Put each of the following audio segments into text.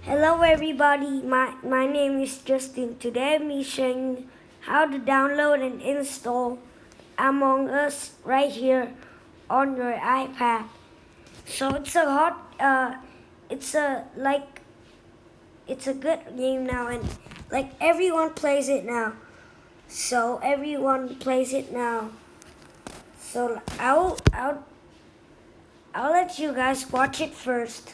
Hello everybody, my name is Justin. Today I'm showing you how to download and install Among Us right here on your iPad. So it's a good game now, and like everyone plays it now. So I'll let you guys watch it first.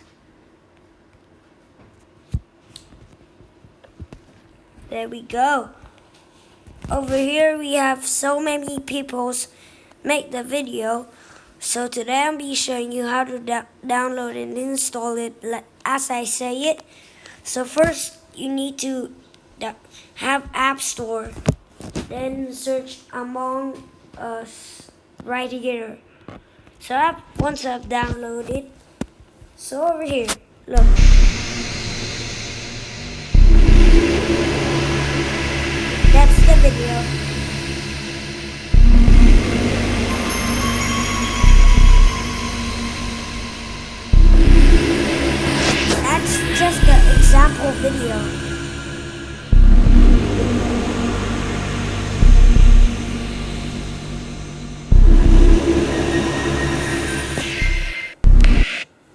There we go. Over here we have so many people's make the video. So today I'll be showing you how to download and install it as I say it. So first you need to have App Store. Then search Among Us right here. So once I've downloaded, so over here, look. That's the video. That's just the example video.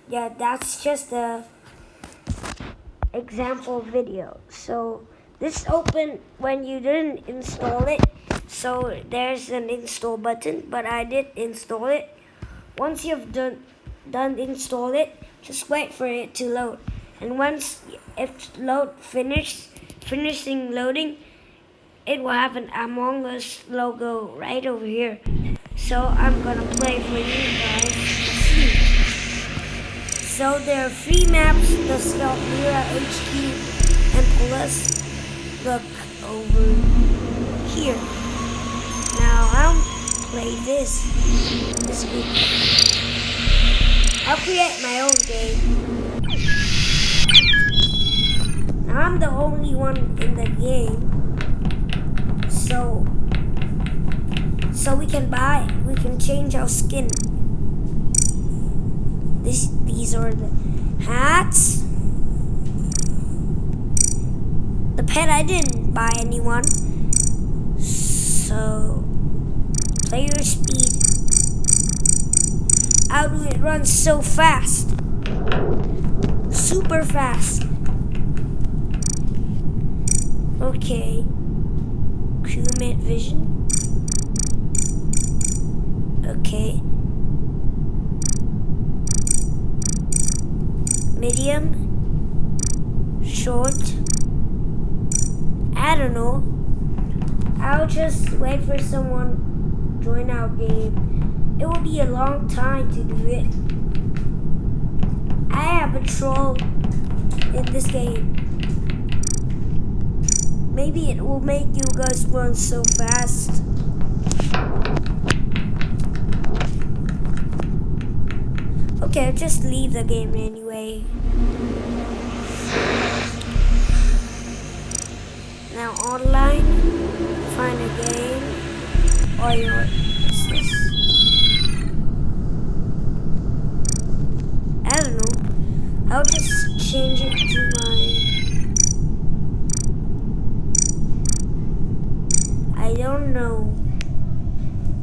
Yeah, that's just the example video. So this opened when you didn't install it, so there's an install button, but I did install it. Once you've done install it, just wait for it to load, and once it's finishing loading, it will have an Among Us logo right over here. So I'm gonna play for you guys to see. So there are 3 maps, the Skelmira HQ and Plus. Look over here. Now I'll play this week. I'll create my own game. Now I'm the only one in the game. So we can change our skin. These are the hats. The pet I didn't buy anyone. So player speed. How do it run so fast? Super fast. Okay. Crewmate vision. Okay. Medium. Short. I don't know. I'll just wait for someone to join our game. It will be a long time to do it. I have a troll in this game. Maybe it will make you guys run so fast. Okay, I'll just leave the game anyway. Now online, find a game, or what's this? I don't know. I'll just change it to I don't know.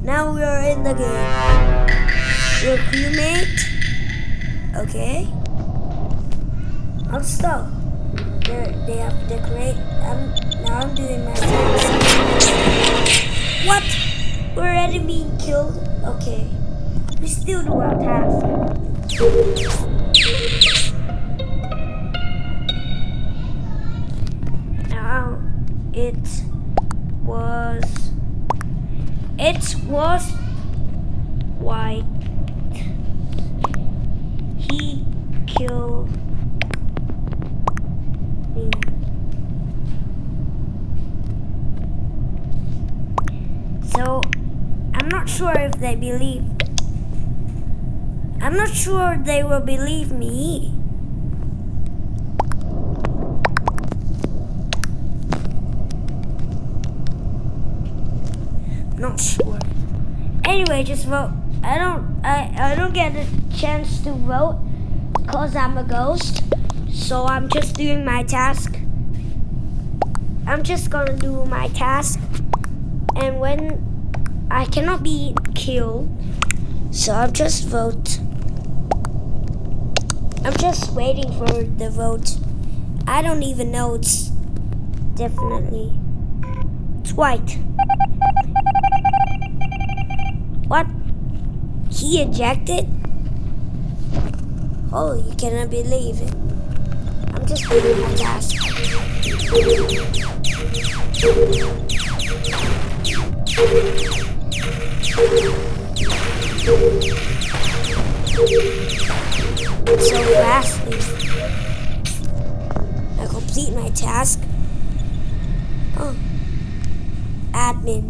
Now we are in the game. Your crewmate. Okay. I'll stop. They have to decorate. Now I'm doing my task. What? We're already being killed? Okay. We still do our task. Now it was white. He killed me. So I'm not sure if they believe. I'm not sure they will believe me. Not sure. Anyway, just vote. I don't get a chance to vote because I'm a ghost. So I'm just doing my task. I'm just gonna do my task. And when I cannot be killed, so I'll just vote. I'm just waiting for the vote. I don't even know. It's definitely. It's white. What? He ejected? Oh, you cannot believe it. I'm just doing my task. So fastly. I complete my task. Oh. Admin.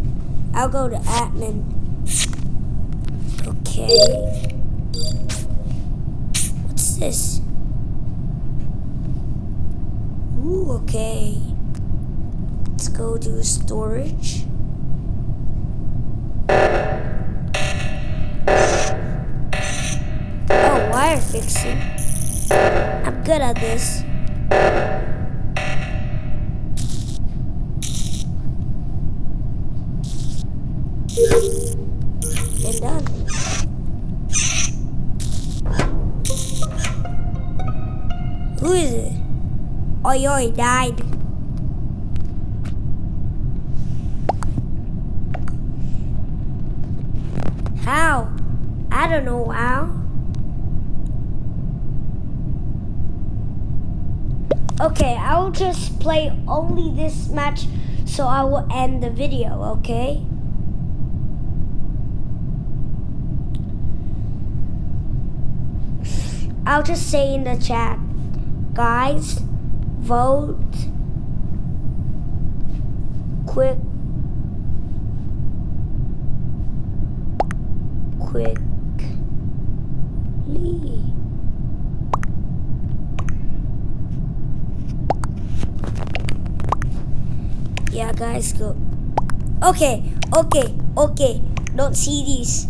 I'll go to admin. Okay. What's this? Ooh, okay. Let's go to storage. Oh, wire fixing. I'm good at this. And done. Who is it? Oh, he died. How? I don't know how. Okay, I will just play only this match, so I will end the video, okay? I'll just say in the chat, guys, vote quickly. Yeah, guys, go. Okay. Don't see these.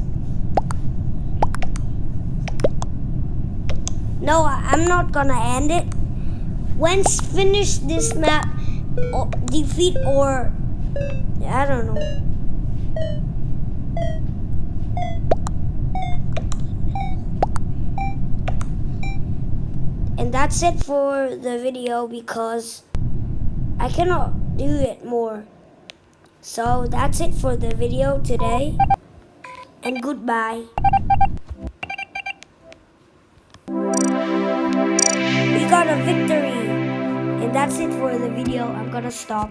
No, I'm not gonna end it. Once finish this map, or defeat or I don't know. And that's it for the video because I cannot do it more. So that's it for the video today. And goodbye. We got a victory. And that's it for the video. I'm gonna stop.